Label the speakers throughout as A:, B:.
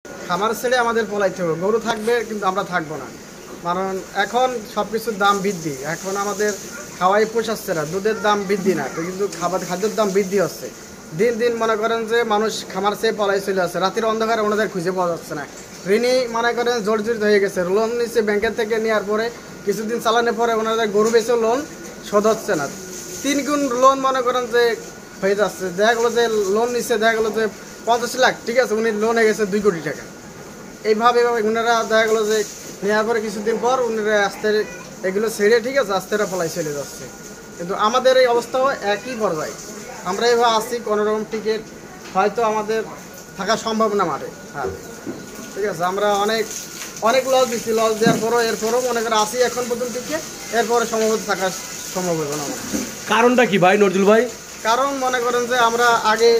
A: খামার ছেড়ে আমাদের পলাইতে হবে, গরু থাকবে কিন্তু আমরা থাকবো না। কারণ এখন সব কিছুর দাম বৃদ্ধি, এখন আমাদের খাওয়াই পোষাচ্ছে না, দুধের দাম বৃদ্ধি না তো কিন্তু খাদ্যের দাম বৃদ্ধি হচ্ছে। দিন দিন মনে করেন যে মানুষ খামার ছেড়ে পলাই চলে আসছে, রাতের অন্ধকারে ওনাদের খুঁজে পাওয়া যাচ্ছে না। ঋণী মনে করেন জর্জরিত হয়ে গেছে, লোন নিচ্ছে ব্যাংকের থেকে, নেওয়ার পরে কিছুদিন চালানোর পরে ওনাদের গরু বেচে লোন শোধ হচ্ছে না, 3 গুণ লোন মনে করেন যে হয়ে যাচ্ছে। দেখা গেলো যে লোন নিচ্ছে, দেখা গেলো যে 50 লাখ, ঠিক আছে, উনি লোন হয়ে গেছে 2 কোটি টাকা। এইভাবে ওনারা দেখা গেলো যে নেওয়ার পরে কিছুদিন পর উনারা আস্তে এগুলো ছেড়ে, ঠিক আছে, আস্তে পলাই চলে যাচ্ছে। কিন্তু আমাদের এই অবস্থাও একই পর্যায়ে, আমরা এভাবে আসছি কোনোরকম টিকিট হয়তো আমাদের থাকা সম্ভব না মাঠে। হ্যাঁ, ঠিক আছে, আমরা অনেক অনেক লস দিচ্ছি, লস দেওয়ার পরও এরপরও মনে করে আসি এখন পর্যন্ত টিকিট, এরপরে সম্ভবত থাকা সম্ভব হবে না।
B: কারণটা কি ভাই নজরুল ভাই?
A: কারণ মনে করেন যে আমরা আগে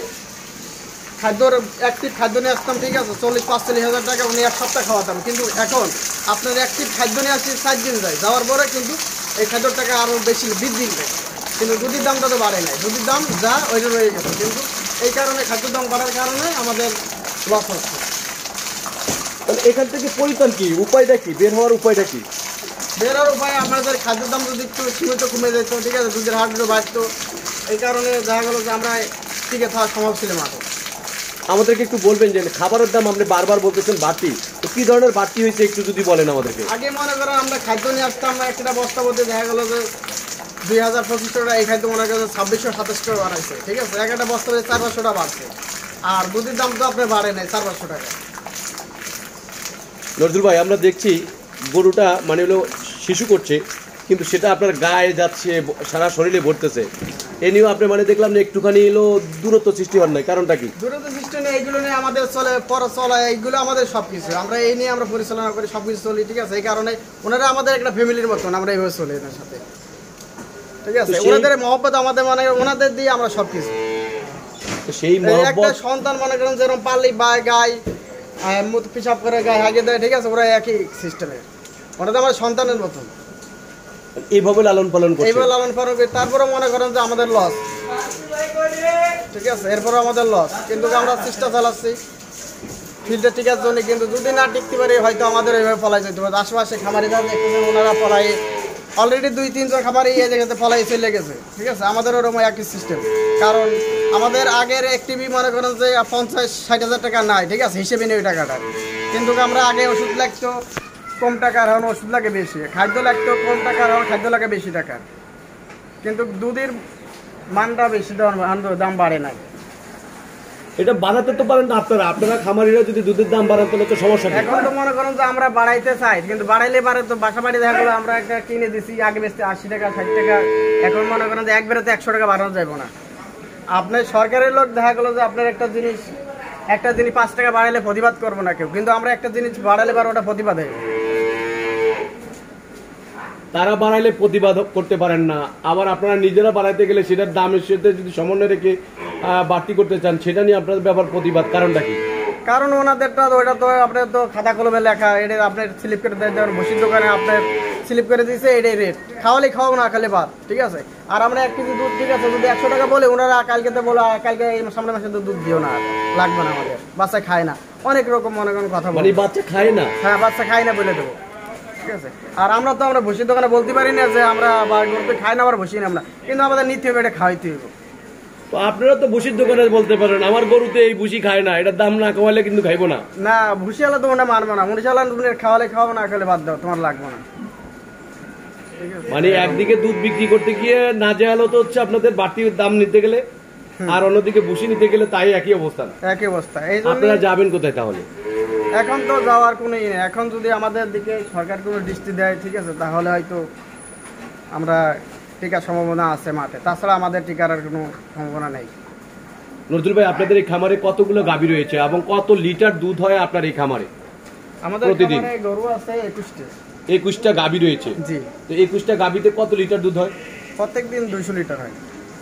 A: খাদ্যর অ্যাক্টিভ খাদ্য নিয়ে আসতাম, ঠিক আছে, 40-45 হাজার টাকা উনি 1 সপ্তাহ খাওয়াতাম, কিন্তু এখন আপনার অ্যাক্টিভ খাদ্য নিয়ে আসছি 4 দিন যায়, যাওয়ার পরে কিন্তু এই খাদ্যর টাকা আরও বেশি বৃদ্ধি পায়, কিন্তু দুধের দামটা তো বাড়ে নাই, দুধের দাম যা ওইটা রয়ে গেছে, কিন্তু এই কারণে খাদ্যের দাম বাড়ার কারণে আমাদের লস হচ্ছে।
B: এখান থেকে পরিত্রাণ কি, উপায়টা কি, বের হওয়ার উপায়টা কি?
A: বের হওয়ার উপায় আমাদের খাদ্যের দাম যদি একটু সীমিত কমে যেত, ঠিক আছে, দুধের হাটগুলো বাড়তো, এই কারণে দেখা গেলো যে আমরা টিকে থাকা সম্ভব ছিল মাঠে।
B: আমাদেরকে একটু বলবেন যে খাবারের দাম আপনি বারবার বলতেছেন বাড়তি, তো কি ধরনের বাড়তি হয়েছে একটু যদি বলেন আমাদেরকে।
A: আগে মনে করেন আমরা খাদ্য নিয়ে আসতাম, একটা বস্তা বলতে দেখা গেলো যে 2025 টাকা, এই খাদ্য মনে করেন 2600-2700 টাকা বাড়াইছে, ঠিক আছে, একটা বস্তা 400-500 টাকা বাড়ছে, আর দুধের দাম তো আপনার বাড়ে নাই 400-500 টাকা।
B: নজরুল ভাই, আমরা দেখছি গরুটা মানে হলো শিশু করছে, কিন্তু সেটা আপনার গায়ে যাচ্ছে, সারা শরীরে ভরতেছে, এ নিয়েও আপনি মানে দেখলাম যে একটুখানি এলো দূরত্ব সৃষ্টি হন নাই, কারণটা কি?
A: দূরত্ব সৃষ্টি নেই, এইগুলো নিয়ে আমাদের চলে, পর চলা, এইগুলো আমাদের সব কিছু, আমরা এই নিয়ে আমরা পরিচালনা করি, সব কিছু চলি, ঠিক আছে, এই কারণে ওনারা আমাদের একটা ফ্যামিলির মতন, আমরা এইভাবে চলি এদের সাথে, ঠিক আছে, ওনাদের মহব্বত আমাদের মানে ওনাদের দিয়ে আমরা সব কিছু।
B: সেই
A: একটা সন্তান মনে করেন যেরকম পালি বা গায়ে মুখ পিসাব করে গায়ে হাগে দেয়, ঠিক আছে, ওরা একই সিস্টেমের, ওটা তো আমার সন্তানের মতন,
B: এইভাবে লালন পালন করে,
A: এইভাবে লালন পালন করি। তারপরে মনে করেন যে আমাদের লস, ঠিক আছে, এরপরে আমাদের লস, কিন্তু আমরা চেষ্টা চালাচ্ছি ফিল্ডে টিকার জন্য, কিন্তু যদি না টিকতে পারি হয়তো আমাদের এইভাবে পলাই যেতে পারে। আশেপাশে খামারিরা দেখতেছে ওনারা পলাই অলরেডি 2-3 খামারি এই জায়গাতে পলাই চলে গেছে, ঠিক আছে, আমাদের ওরকম একই সিস্টেম। কারণ আমাদের আগের একটিভি মনে করেন যে 50-60 হাজার টাকা নাই, ঠিক আছে, হিসেবে নেই ওই টাকাটা, কিন্তু আমরা আগে ওষুধ লাগতো কম টাকার, এখন ওষুধ লাগে বেশি, খাদ্য লাগতো কম টাকার, এখন খাদ্য লাগে বেশি টাকা, কিন্তু দুধের মানটা বেশি, দাম বাড়ে নাই।
B: এটা বাড়াতে তো পারেন না আপনারা, আপনারা খামারিরা যদি দুধের দাম বাড়ান তাহলে তো সমস্যা নেই।
A: এখন তো মনে করেন যে আমরা বাড়াইতে চাই, কিন্তু বাড়াইলে পারে তো বাসা বাড়ি দেখা গেলো আমরা একটা কিনে দিচ্ছি আগে বেচতে 80 টাকা 60 টাকা, এখন মনে করেন যে একবারে তো 100 টাকা বাড়ানো যাবে না। আপনার সরকারের লোক দেখা গেলো যে আপনার একটা জিনিস 5 টাকা বাড়াইলে প্রতিবাদ করবো না কেউ, কিন্তু আমরা একটা জিনিস বাড়ালে পারে ওটা প্রতিবাদ হবে।
B: তারা বাড়াইলে প্রতিবাদ করতে পারেন না, আবার আপনারা নিজেরা বাড়াইতে গেলে সেটার দামের সাথে যদি সমন্বয় রেখে বাড়তি করতে চান, সেটা নিয়ে আপনাদের ব্যাপার প্রতিবাদ, কারণটা কি?
A: কারণ ওনাদেরটা ওইটা তো আপনার তো খাতা কলমে লেখা, এটা আপনার স্লিপ করে দেয়, বসির দোকানে আপনার স্লিপ করে দিয়েছে, এটাই রেট, খাওয়ালে খাওয়াবো না খালে বাদ, ঠিক আছে। আর আমরা 1 কেজি দুধ, ঠিক আছে, যদি 100 টাকা বলে ওনারা কালকে তো বলো কালকে সামনের মাসে দুধ দিও না, লাগবে না, আমাদের বাচ্চা খায় না, অনেক রকম মনে করেন কথা বলে,
B: বাচ্চা খায় না,
A: হ্যাঁ বাচ্চা খায় না বলে দেবো, ঠিক আছে। আর আমরা তো আমরা বসির দোকানে বলতে পারি না যে আমরা গরুতে খাই না, আবার বসি না আমরা, কিন্তু আমাদের নিতে হবে, এটা খাওয়াইতে হবে।
B: তো আপনারা তো ভুসির দোকানে বলতে পারেন আমার গরুতে এই ভুসি খায় না, এটার দাম না কমাইলে কিন্তু খাইবো না।
A: না, ভুসি আলা তোমরা মারবো না, মুড়িশালা খাওয়ালে খাওয়াবো না, খেলে বাদ দাও, তোমার লাগবে না।
B: মানে একদিকে দুধ বিক্রি করতে গিয়ে নাজেহাল তো হচ্ছে আপনাদের বাড়তি দাম নিতে গেলে, আর অন্যদিকে ভুসি নিতে গেলে তাই একই অবস্থা।
A: একই অবস্থা। এই জন্য
B: আপনারা যাবেন কোথায় তাহলে?
A: এখন তো যাওয়ার কোনো ই নেই, এখন যদি আমাদের দিকে সরকার কোনো দৃষ্টি দেয়, ঠিক আছে, তাহলে হয়তো আমরা টিকার সম্ভাবনা আছে মাঠে, তাছাড়া আমাদের টিকার আর কোনো সম্ভাবনা নেই।
B: নজরুল ভাই, আপনাদের এই খামারে কতগুলো গাভী রয়েছে এবং কত লিটার দুধ হয় আপনার এই খামারে?
A: আমাদের
B: প্রতিদিন
A: গরু আছে 21টা।
B: 21টা গাভী রয়েছে, জি। তো 21টা গাভীতে কত লিটার দুধ হয়?
A: প্রত্যেকদিন 200 লিটার হয়।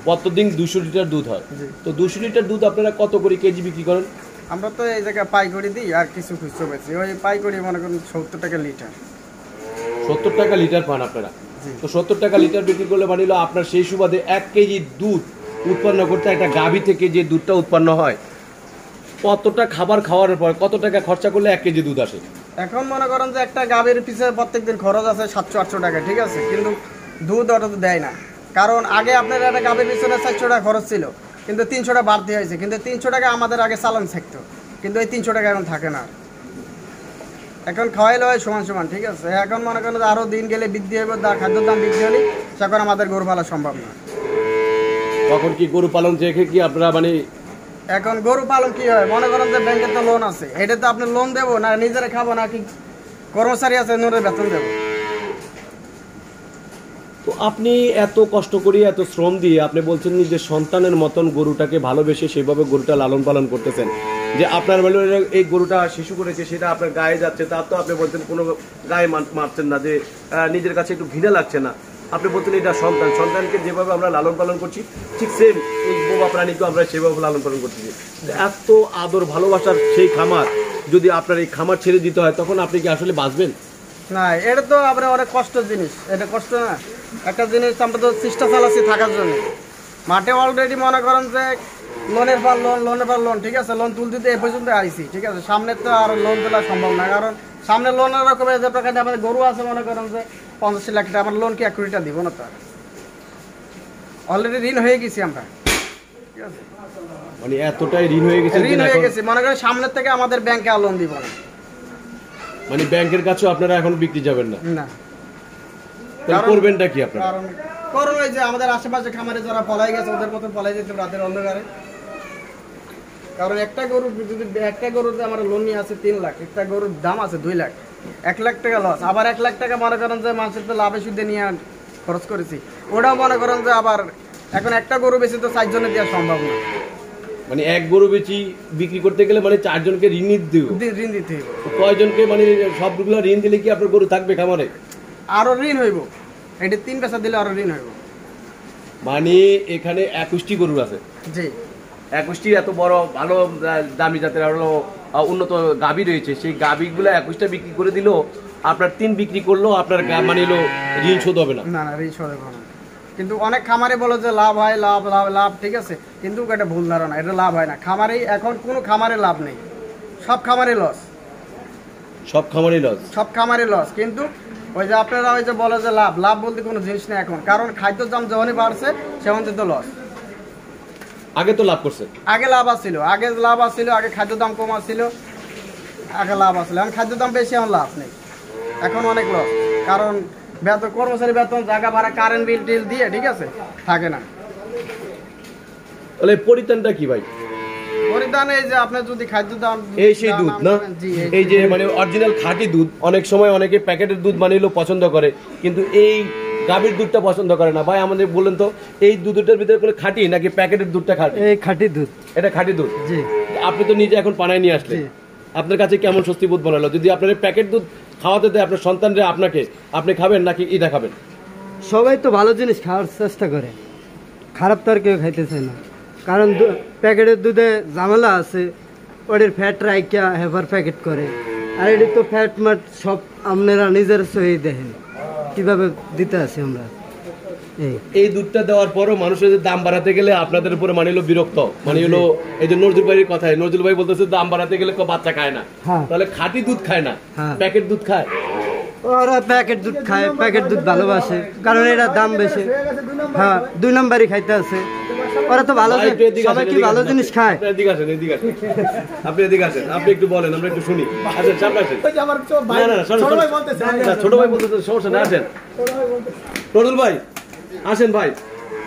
B: প্রতিদিন 200 লিটার দুধ হয়, তো 200 লিটার দুধ আপনারা কত করে কেজি বিক্রি করেন?
A: আমরা তো এই জায়গায় পাইকারি দিই আর কিছু খুচরো বেচি, ওই পাইকারি মনে করেন 70 টাকা লিটার।
B: 70 টাকা লিটার পান আপনারা? তো 70 টাকা লিটার বিক্রি করলে মানিল আপনার সেই সুবাদে 1 কেজি দুধ উৎপন্ন করতে একটা গাভী থেকে যে দুধটা উৎপন্ন হয় কতটা খাবার খাওয়ার পর কত টাকা খরচা করলে 1 কেজি দুধ আসে?
A: এখন মনে করেন যে একটা গাভীর পিছনে প্রত্যেকদিন খরচ আছে 700-800 টাকা, ঠিক আছে, কিন্তু দুধ অত দেয় না। কারণ আগে আপনার একটা গাভীর পিছনে 400 টাকা খরচ ছিল, কিন্তু 300 টাকা বাড়তি হয়েছে, কিন্তু 300 টাকা আমাদের আগে চালান থাকতো, কিন্তু এই 300 টাকা এখন থাকে না। এখন খাওয়াইলে হয় সমান সমান, ঠিক আছে। এখন মনে করেন যে আরও দিন গেলে বৃদ্ধি হবে, খাদ্যের দাম বৃদ্ধি হলে সেখন আমাদের গরু পালা সম্ভব না।
B: তখন কি গরু পালন দেখে কি আপনারা মানে
A: এখন গরু পালন কি হয়, মনে করেন যে ব্যাংকের তো লোন আছে, এটা তো আপনি লোন দেবো না নিজেরা খাবো, না কি কর্মচারী আছে নোরের বেতন দেবো?
B: তো আপনি এত কষ্ট করে এত শ্রম দিয়ে আপনি বলছেন যে সন্তানের মতন গরুটাকে ভালোবেসে সেভাবে গরুটা লালন পালন করতেছেন, যে আপনার বলে এই গরুটা শিশু করেছে সেটা আপনার গায়ে যাচ্ছে, তার তো আপনি বলছেন কোনো গায়ে মারছেন না, যে নিজের কাছে একটু ঘৃণা লাগছে না, আপনি বলছেন এটা সন্তান, সন্তানকে যেভাবে আমরা লালন পালন করছি ঠিক সেম এই বোবা প্রাণীকেও আমরা সেভাবে লালন পালন করছি। এত আদর ভালোবাসার সেই খামার যদি আপনার এই খামার ছেড়ে দিতে হয় তখন আপনি কি আসলে বাঁচবেন?
A: না, এটা তো আপনার অনেক কষ্টের জিনিস, এটা কষ্ট না। একটা জিনিস আমরা তো চেষ্টা চালাচ্ছি থাকার জন্য, মাঠে অলরেডি মনে করেন যে লোনের পর লোন, ঠিক আছে, লোন তুলতে এ পর্যন্ত আইছি, ঠিক আছে। সামনে তো আর লোন তোলা সম্ভব না, কারণ সামনে লোনের রকমের যে টাকা আমাদের গরু আছে মনে করেন যে 85 লাখ টাকা, আমার লোন কি 1 কোটি টাকা দিব না, তো অলরেডি ঋণ হয়ে গেছি আমরা, ঠিক আছে।
B: মানে এতটাই ঋণ হয়ে গেছে,
A: ঋণ হয়ে গেছে, মনে করেন সামনের থেকে আমাদের ব্যাংকে আর লোন দিব না,
B: মানে ব্যাংকের কাছেও আপনারা এখন বিক্রি যাবেন না?
A: না।
B: তাহলে করবেনটা কি আপনারা?
A: কারণ করো ওই যে আমাদের আশেপাশে খামারে যারা পলাই গেছে ওদের মতন পলাই যেতে রাতের অন্ধকারে। কারণ একটা গরুতে আমার লোন নিয়ে আছে 3 লাখ, একটা গরুর দাম আছে 2 লাখ, 1 লাখ টাকা লস। আবার 1 লাখ টাকা মনে করেন যে মানুষের তো লাভে সুদে নিয়ে খরচ করেছি, ওটাও মনে করেন যে আবার এখন একটা গরু বেশি তো 4 জনে দেওয়া সম্ভব না।
B: মানে এক গরু বেচি বিক্রি করতে গেলে মানে 4 জনকে ঋণ দিতে হবে। কয়জনকে মানে সবগুলো ঋণ দিলে কি আপনার গরু থাকবে খামারে?
A: আরো ঋণ হইব, এটা 3 পয়সা দিলে আরো ঋণ হইব।
B: মানে এখানে 21টি গরু আছে?
A: জি,
B: 21টি এত বড় ভালো দামি জাতের হলো উন্নত গাভী রয়েছে, সেই গাভীগুলো 21টা বিক্রি করে দিল, আপনার 3 বিক্রি করলো আপনার মানে হলো ঋণ শোধ হবে না?
A: না ঋণ শোধ হবে না। কিন্তু অনেক খামারে বলে যে লাভ হয়, লাভ, ঠিক আছে, কিন্তু এটা ভুল ধারণা, এটা লাভ হয় না। খামারে এখন কোনো খামারে লাভ নেই, সব খামারে লস,
B: সব খামারে লস। কিন্তু ওই যে আপনারা ওই যে বলে যে লাভ বলতে কোনো জিনিস নেই এখন, কারণ খাদ্যের দাম যখনই বাড়ছে সেমন তো লস। আগে তো লাভ করছে,
A: আগে লাভ আসছিল, আগে খাদ্যের দাম কম আসছিল, আগে লাভ আসছিল, এখন খাদ্যের দাম বেশি, এখন লাভ নেই, এখন অনেক লস। কারণ বেতন, কর্মচারী বেতন, জায়গা ভাড়া, কারেন্ট বিল টিল দিয়ে, ঠিক আছে, থাকে না।
B: তাহলে পরিত্রাণটা কি ভাই?
A: পরিধান এই যে আপনার যদি খাদ্য দাম
B: এই সেই দুধ না, এই যে মানে অরিজিনাল খাঁটি দুধ। অনেক সময় অনেকে প্যাকেটের দুধ মানে হলো পছন্দ করে, কিন্তু এই গাভীর দুধটা পছন্দ করে না। ভাই আমাদের বললেন তো এই দুধটার ভিতরে কোনো খাঁটি নাকি প্যাকেটের দুধটা খাঁটি?
C: এই খাঁটি দুধ,
B: এটা খাঁটি দুধ।
C: জি।
B: আপনি তো নিজে এখন পানায় নিয়ে আসলেন, আপনার কাছে কেমন স্বস্তি বোধ মনে হলো? যদি আপনার প্যাকেট দুধ খাওয়াতে দেয় আপনার সন্তানরা, আপনি খাবেন নাকি এটা খাবেন?
C: সবাই তো ভালো জিনিস খাওয়ার চেষ্টা করে, খারাপ তো আর কেউ খাইতে চায় না। কারণ প্যাকেটের দুধে ঝামেলা আছে, ওদের ফ্যাট রাইকা হেভার প্যাকেট করে, আর এটি তো ফ্যাট মাট সব আপনারা নিজের সহি দেখেন কিভাবে দিতে আছি আমরা।
B: এই দুধটা দেওয়ার পরও মানুষের দাম বাড়াতে গেলে আপনাদের উপরে মানে হলো বিরক্ত, মানে হলো এই যে নজরুল ভাইয়ের কথায়, নজরুল ভাই বলতেছে দাম বাড়াতে গেলে বাচ্চা খায় না, তাহলে খাঁটি দুধ খায় না, প্যাকেট দুধ খায়।
C: ওরা প্যাকেট দুধ খায়, প্যাকেট দুধ ভালোবাসে, কারণ এটা দাম বেশি। হ্যাঁ, 2 নম্বরই খাইতে আছে। ওরা তো ভালো, সবাই কি ভালো জিনিস খায়?
B: আপনি এদিকে আসেন, আপনি একটু বলেন, আমরা একটু শুনি। আসেন, সামনে আসেন। ছোট ভাই বলতেছে সমস্যা না, আসেন। নজরুল ভাই আসেন, ভাই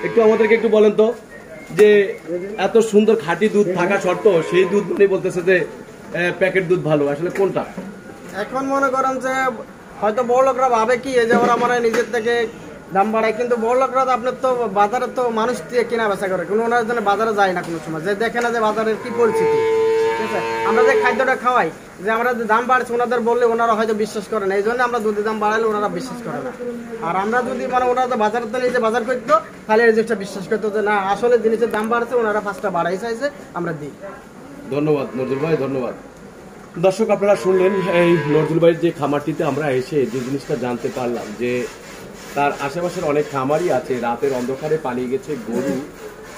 B: একটু আমাদেরকে একটু বলেন তো, যে এত সুন্দর খাঁটি দুধ থাকা সত্ত্বেও সেই দুধ মানে বলতেছে যে প্যাকেট দুধ ভালো, আসলে কোনটা?
A: এখন মনে করেন যে হয়তো বড় লোকরা ভাবে কি এই যে ওরা মানে নিজের থেকে দাম বাড়ায়, কিন্তু বড় লোকরা তো আপনার তো বাজারে তো মানুষ দিয়ে কেনা বেচা করে, কোনো ওনার জন্য বাজারে যায় না কোনো সময়, যে দেখে না যে বাজারের কি পরিস্থিতি, ঠিক আছে। আমরা যে খাদ্যটা খাওয়াই, যে আমরা যে দাম বাড়ছে ওনাদের বললে ওনারা হয়তো বিশ্বাস করে না, এই জন্য আমরা দুধের দাম বাড়ালে ওনারা বিশ্বাস করে না। আর আমরা যদি মানে ওনারা বাজার তো নিজে বাজার করতো, তাহলে এই জিনিসটা বিশ্বাস করতো যে না আসলে জিনিসের দাম বাড়ছে, ওনারা 5টা বাড়াই চাইছে, আমরা দিই।
B: ধন্যবাদ নজরুল ভাই, ধন্যবাদ। দর্শক আপনারা শুনলেন এই নজরুল ভাইয়ের যে খামারটিতে আমরা এসে যে জিনিসটা জানতে পারলাম, যে তার আশেপাশের অনেক খামারই আছে, রাতের অন্ধকারে পালিয়ে গেছে গরু,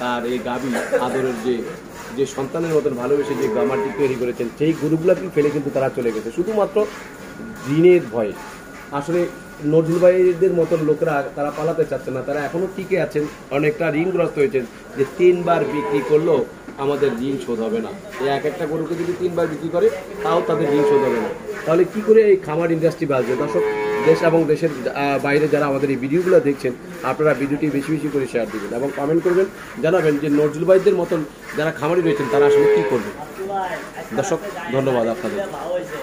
B: তার এই গাভী আদরের যে যে সন্তানের মতন ভালোবেসে যে খামারটি তৈরি করেছেন, সেই গরুগুলোকে ফেলে কিন্তু তারা চলে গেছে শুধুমাত্র ঋণের ভয়ে। আসলে নজরুল ভাইদের মতন লোকরা তারা পালাতে চাচ্ছে না, তারা এখনো টিকে আছেন, অনেকটা ঋণগ্রস্ত হয়েছেন যে 3 বার বিক্রি করলেও আমাদের ঋণ শোধ হবে না। এই একটা গরুকে যদি 3 বার বিক্রি করে তাও তাদের ঋণ শোধ হবে না, তাহলে কি করে এই খামার ইন্ডাস্ট্রি বাঁচবে? দর্শক, দেশ এবং দেশের বাইরে যারা আমাদের এই ভিডিওগুলো দেখছেন, আপনারা ভিডিওটি বেশি বেশি করে শেয়ার দিবেন এবং কমেন্ট করবেন, জানাবেন যে নজরুল ভাইদের মতন যারা খামারি রয়েছেন তারা আসলে কী করবে। দর্শক, ধন্যবাদ আপনাদের।